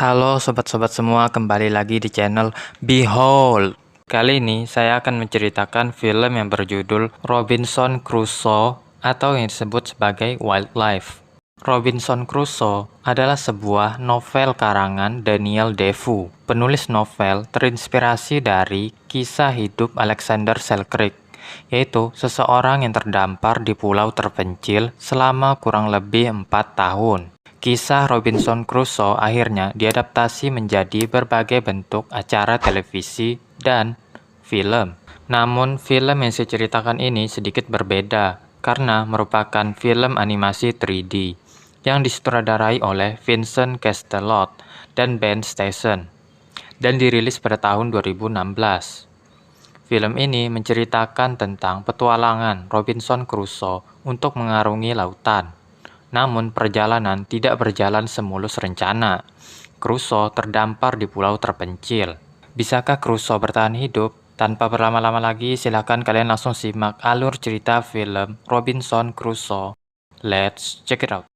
Halo sobat-sobat semua, kembali lagi di channel Behold. Kali ini saya akan menceritakan film yang berjudul Robinson Crusoe atau yang disebut sebagai Wildlife. Robinson Crusoe adalah sebuah novel karangan Daniel Defoe. Penulis novel terinspirasi dari kisah hidup Alexander Selkirk, yaitu seseorang yang terdampar di pulau terpencil selama kurang lebih 4 tahun. Kisah Robinson Crusoe akhirnya diadaptasi menjadi berbagai bentuk acara televisi dan film. Namun, film yang saya ceritakan ini sedikit berbeda karena merupakan film animasi 3D yang disutradarai oleh Vincent Castellot dan Ben Stassen dan dirilis pada tahun 2016. Film ini menceritakan tentang petualangan Robinson Crusoe untuk mengarungi lautan. Namun perjalanan tidak berjalan semulus rencana. Crusoe terdampar di pulau terpencil. Bisakah Crusoe bertahan hidup? Tanpa berlama-lama lagi, silakan kalian langsung simak alur cerita film Robinson Crusoe. Let's check it out.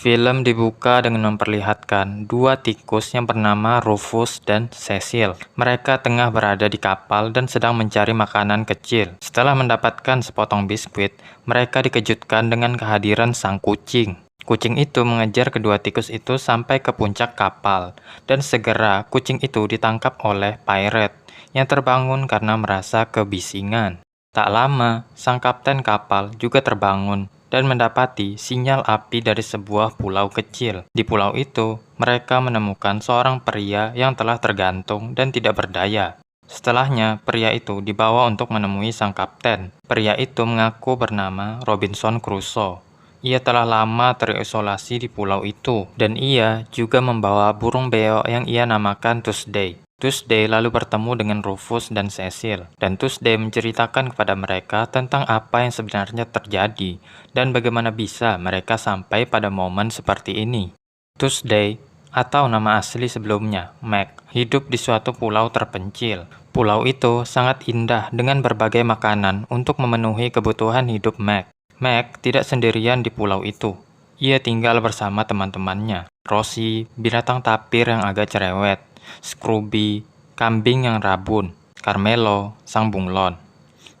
Film dibuka dengan memperlihatkan dua tikus yang bernama Rufus dan Cecil. Mereka tengah berada di kapal dan sedang mencari makanan kecil. Setelah mendapatkan sepotong biskuit, mereka dikejutkan dengan kehadiran sang kucing. Kucing itu mengejar kedua tikus itu sampai ke puncak kapal, dan segera kucing itu ditangkap oleh pirate yang terbangun karena merasa kebisingan. Tak lama, sang kapten kapal juga terbangun dan mendapati sinyal api dari sebuah pulau kecil. Di pulau itu, mereka menemukan seorang pria yang telah tergantung dan tidak berdaya. Setelahnya, pria itu dibawa untuk menemui sang kapten. Pria itu mengaku bernama Robinson Crusoe. Ia telah lama terisolasi di pulau itu, dan ia juga membawa burung beo yang ia namakan Tuesday. Tuesday lalu bertemu dengan Rufus dan Cecil, dan Tuesday menceritakan kepada mereka tentang apa yang sebenarnya terjadi dan bagaimana bisa mereka sampai pada momen seperti ini. Tuesday, atau nama asli sebelumnya, Mac, hidup di suatu pulau terpencil. Pulau itu sangat indah dengan berbagai makanan untuk memenuhi kebutuhan hidup Mac. Mac tidak sendirian di pulau itu. Ia tinggal bersama teman-temannya, Rosie, binatang tapir yang agak cerewet, Scrooby, kambing yang rabun, Carmelo, sang bunglon,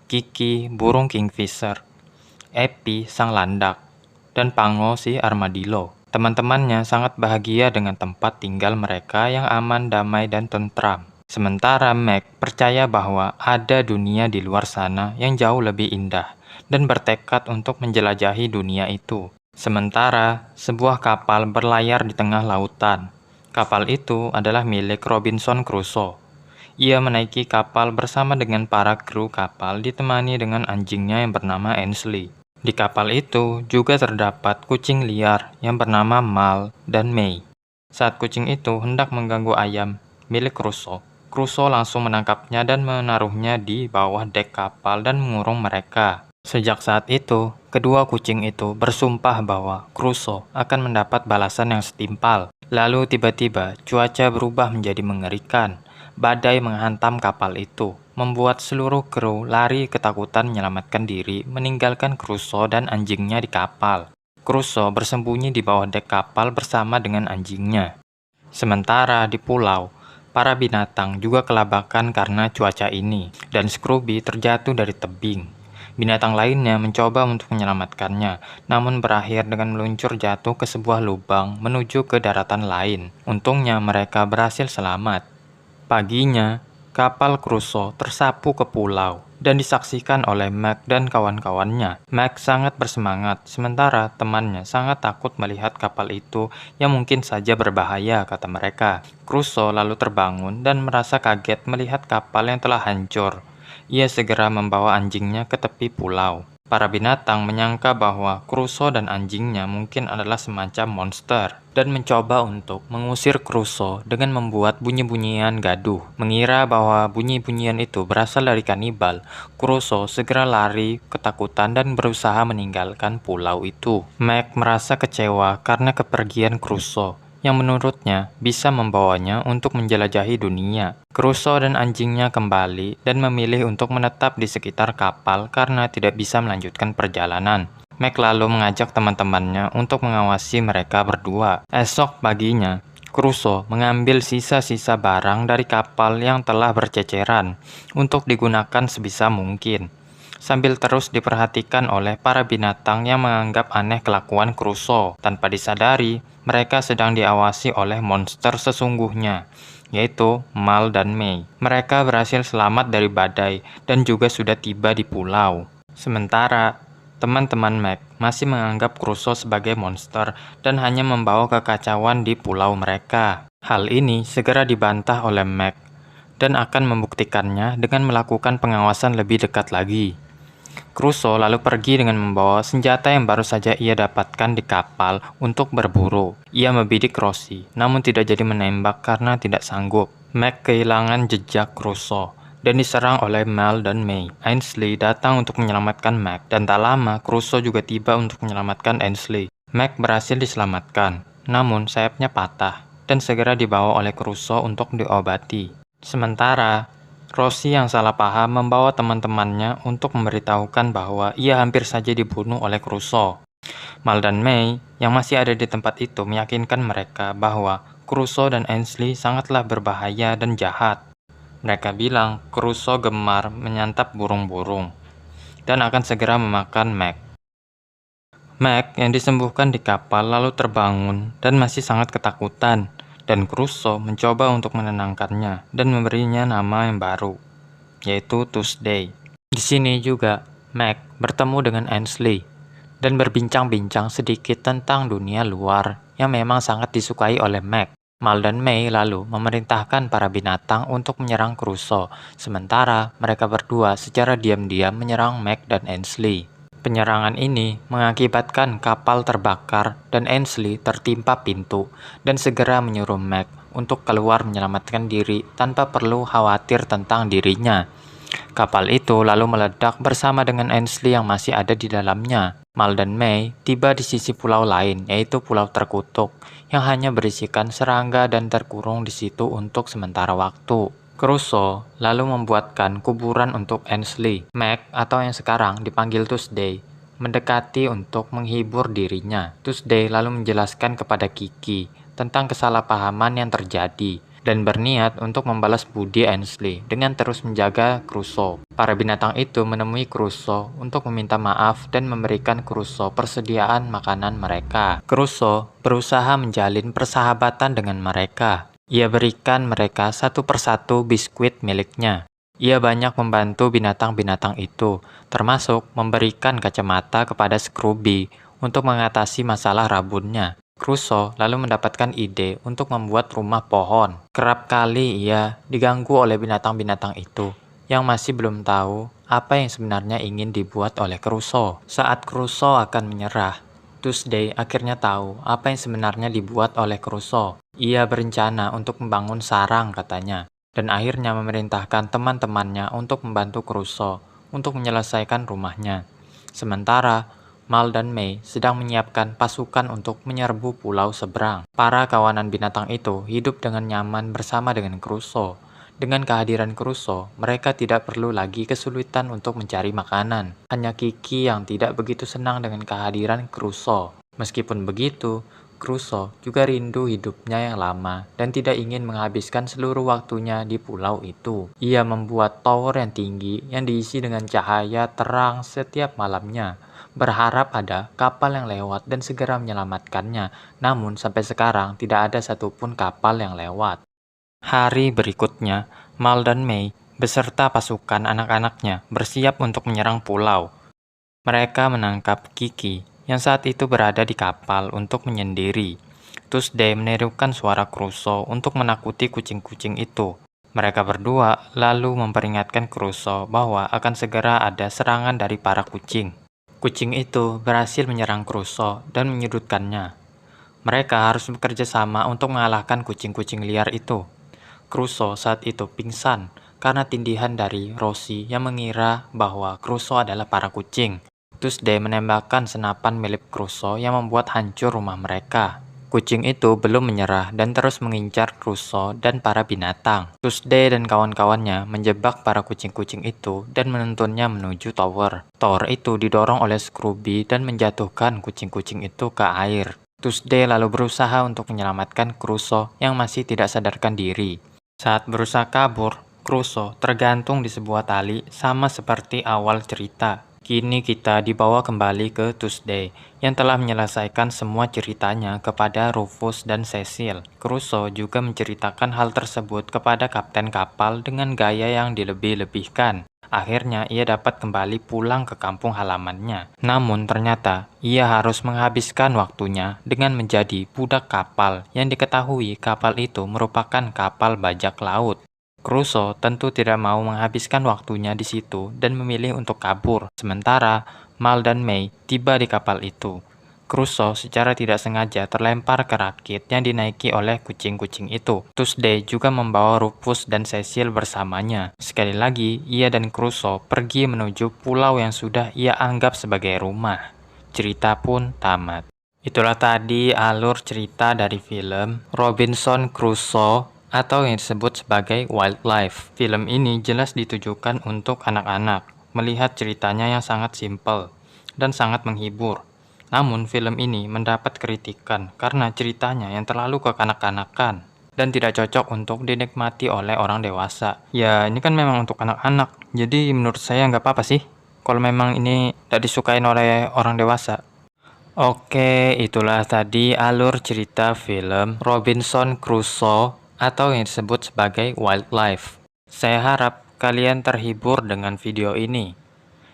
Kiki, burung kingfisher, Epi, sang landak, dan Pango, si armadillo. Teman-temannya sangat bahagia dengan tempat tinggal mereka yang aman, damai, dan tentram. Sementara Mac percaya bahwa ada dunia di luar sana yang jauh lebih indah dan bertekad untuk menjelajahi dunia itu. Sementara sebuah kapal berlayar di tengah lautan. Kapal itu adalah milik Robinson Crusoe. Ia menaiki kapal bersama dengan para kru kapal ditemani dengan anjingnya yang bernama Ainsley. Di kapal itu juga terdapat kucing liar yang bernama Mal dan May. Saat kucing itu hendak mengganggu ayam milik Crusoe, Crusoe langsung menangkapnya dan menaruhnya di bawah dek kapal dan mengurung mereka. Sejak saat itu, kedua kucing itu bersumpah bahwa Crusoe akan mendapat balasan yang setimpal. Lalu tiba-tiba cuaca berubah menjadi mengerikan. Badai menghantam kapal itu, membuat seluruh kru lari ketakutan menyelamatkan diri, meninggalkan Crusoe dan anjingnya di kapal. Crusoe bersembunyi di bawah dek kapal bersama dengan anjingnya. Sementara di pulau, para binatang juga kelabakan karena cuaca ini, dan Scrooby terjatuh dari tebing. Binatang lainnya mencoba untuk menyelamatkannya, namun berakhir dengan meluncur jatuh ke sebuah lubang menuju ke daratan lain. Untungnya mereka berhasil selamat. Paginya, kapal Crusoe tersapu ke pulau dan disaksikan oleh Mac dan kawan-kawannya. Mac sangat bersemangat, sementara temannya sangat takut melihat kapal itu yang mungkin saja berbahaya, kata mereka. Crusoe lalu terbangun dan merasa kaget melihat kapal yang telah hancur. Ia segera membawa anjingnya ke tepi pulau. Para binatang menyangka bahwa Crusoe dan anjingnya mungkin adalah semacam monster dan mencoba untuk mengusir Crusoe dengan membuat bunyi-bunyian gaduh. Mengira bahwa bunyi-bunyian itu berasal dari kanibal, Crusoe segera lari ketakutan dan berusaha meninggalkan pulau itu. Mac merasa kecewa karena kepergian Crusoe. yang menurutnya bisa membawanya untuk menjelajahi dunia. Crusoe dan anjingnya kembali dan memilih untuk menetap di sekitar kapal karena tidak bisa melanjutkan perjalanan. Meg lalu mengajak teman-temannya untuk mengawasi mereka berdua. Esok paginya, Crusoe mengambil sisa-sisa barang dari kapal yang telah berceceran untuk digunakan sebisa mungkin, sambil terus diperhatikan oleh para binatang yang menganggap aneh kelakuan Crusoe. Tanpa disadari, mereka sedang diawasi oleh monster sesungguhnya, yaitu Mal dan May. Mereka berhasil selamat dari badai dan juga sudah tiba di pulau. Sementara, teman-teman Meg masih menganggap Crusoe sebagai monster dan hanya membawa kekacauan di pulau mereka. Hal ini segera dibantah oleh Meg dan akan membuktikannya dengan melakukan pengawasan lebih dekat lagi. Crusoe lalu pergi dengan membawa senjata yang baru saja ia dapatkan di kapal untuk berburu. Ia membidik Rosie, namun tidak jadi menembak karena tidak sanggup. Meg kehilangan jejak Crusoe dan diserang oleh Mal dan May. Ainsley datang untuk menyelamatkan Meg, dan tak lama Crusoe juga tiba untuk menyelamatkan Ainsley. Meg berhasil diselamatkan, namun sayapnya patah dan segera dibawa oleh Crusoe untuk diobati. Sementara Rosie yang salah paham membawa teman-temannya untuk memberitahukan bahwa ia hampir saja dibunuh oleh Crusoe. Mal dan May yang masih ada di tempat itu meyakinkan mereka bahwa Crusoe dan Ainsley sangatlah berbahaya dan jahat. Mereka bilang Crusoe gemar menyantap burung-burung dan akan segera memakan Meg. Meg yang disembuhkan di kapal lalu terbangun dan masih sangat ketakutan, dan Crusoe mencoba untuk menenangkannya dan memberinya nama yang baru, yaitu Tuesday. Di sini juga, Meg bertemu dengan Ainsley dan berbincang-bincang sedikit tentang dunia luar yang memang sangat disukai oleh Meg. Mal dan May lalu memerintahkan para binatang untuk menyerang Crusoe, sementara mereka berdua secara diam-diam menyerang Meg dan Ainsley. Penyerangan ini mengakibatkan kapal terbakar dan Ainsley tertimpa pintu dan segera menyuruh Meg untuk keluar menyelamatkan diri tanpa perlu khawatir tentang dirinya. Kapal itu lalu meledak bersama dengan Ainsley yang masih ada di dalamnya. Mal dan May tiba di sisi pulau lain, yaitu pulau terkutuk, yang hanya berisikan serangga dan terkurung di situ untuk sementara waktu. Crusoe lalu membuatkan kuburan untuk Ainsley. Meg, atau yang sekarang dipanggil Tuesday, mendekati untuk menghibur dirinya. Tuesday lalu menjelaskan kepada Kiki tentang kesalahpahaman yang terjadi dan berniat untuk membalas budi Ainsley dengan terus menjaga Crusoe. Para binatang itu menemui Crusoe untuk meminta maaf dan memberikan Crusoe persediaan makanan mereka. Crusoe berusaha menjalin persahabatan dengan mereka. Ia berikan mereka satu persatu biskuit miliknya. Ia banyak membantu binatang-binatang itu, termasuk memberikan kacamata kepada Scrooby untuk mengatasi masalah rabunnya. Crusoe lalu mendapatkan ide untuk membuat rumah pohon. Kerap kali ia diganggu oleh binatang-binatang itu, yang masih belum tahu apa yang sebenarnya ingin dibuat oleh Crusoe. Saat Crusoe akan menyerah, Tuesday akhirnya tahu apa yang sebenarnya dibuat oleh Crusoe. Ia berencana untuk membangun sarang katanya, dan akhirnya memerintahkan teman-temannya untuk membantu Crusoe untuk menyelesaikan rumahnya. Sementara Mal dan May sedang menyiapkan pasukan untuk menyerbu pulau seberang. Para kawanan binatang itu hidup dengan nyaman bersama dengan Crusoe. Dengan kehadiran Crusoe, mereka tidak perlu lagi kesulitan untuk mencari makanan. Hanya Kiki yang tidak begitu senang dengan kehadiran Crusoe. Meskipun begitu, Crusoe juga rindu hidupnya yang lama dan tidak ingin menghabiskan seluruh waktunya di pulau itu. Ia membuat tower yang tinggi yang diisi dengan cahaya terang setiap malamnya, berharap ada kapal yang lewat dan segera menyelamatkannya. Namun sampai sekarang tidak ada satupun kapal yang lewat. Hari berikutnya, Mal dan May beserta pasukan anak-anaknya bersiap untuk menyerang pulau. Mereka menangkap Kiki yang saat itu berada di kapal untuk menyendiri. Tuesday menirukan suara Crusoe untuk menakuti kucing-kucing itu. Mereka berdua lalu memperingatkan Crusoe bahwa akan segera ada serangan dari para kucing. Kucing itu berhasil menyerang Crusoe dan menyudutkannya. Mereka harus bekerja sama untuk mengalahkan kucing-kucing liar itu. Crusoe saat itu pingsan karena tindihan dari Rosie yang mengira bahwa Crusoe adalah para kucing. Tuesday menembakkan senapan milik Crusoe yang membuat hancur rumah mereka. Kucing itu belum menyerah dan terus mengincar Crusoe dan para binatang. Tuesday dan kawan-kawannya menjebak para kucing-kucing itu dan menuntunnya menuju tower. Tower itu didorong oleh Scrooby dan menjatuhkan kucing-kucing itu ke air. Tuesday lalu berusaha untuk menyelamatkan Crusoe yang masih tidak sadarkan diri. Saat berusaha kabur, Crusoe tergantung di sebuah tali sama seperti awal cerita. Kini kita dibawa kembali ke Tuesday yang telah menyelesaikan semua ceritanya kepada Rufus dan Cecil. Crusoe juga menceritakan hal tersebut kepada kapten kapal dengan gaya yang dilebih-lebihkan. Akhirnya ia dapat kembali pulang ke kampung halamannya. Namun ternyata ia harus menghabiskan waktunya dengan menjadi budak kapal yang diketahui kapal itu merupakan kapal bajak laut. Crusoe tentu tidak mau menghabiskan waktunya di situ dan memilih untuk kabur. Sementara Mal dan May tiba di kapal itu. Crusoe secara tidak sengaja terlempar ke rakit yang dinaiki oleh kucing-kucing itu. Tuesday juga membawa Rufus dan Cecil bersamanya. Sekali lagi, ia dan Crusoe pergi menuju pulau yang sudah ia anggap sebagai rumah. Cerita pun tamat. Itulah tadi alur cerita dari film Robinson Crusoe atau yang disebut sebagai Wildlife. Film ini jelas ditujukan untuk anak-anak, melihat ceritanya yang sangat simpel dan sangat menghibur. Namun film ini mendapat kritikan karena ceritanya yang terlalu kekanak-kanakan dan tidak cocok untuk dinikmati oleh orang dewasa. Ya, ini kan memang untuk anak-anak, jadi menurut saya nggak apa-apa sih kalau memang ini tidak disukain oleh orang dewasa. Oke, itulah tadi alur cerita film Robinson Crusoe atau yang disebut sebagai Wildlife. Saya harap kalian terhibur dengan video ini.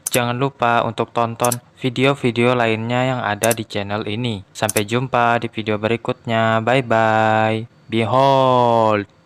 Jangan lupa untuk tonton video-video lainnya yang ada di channel ini. Sampai jumpa di video berikutnya. Bye-bye. Behold.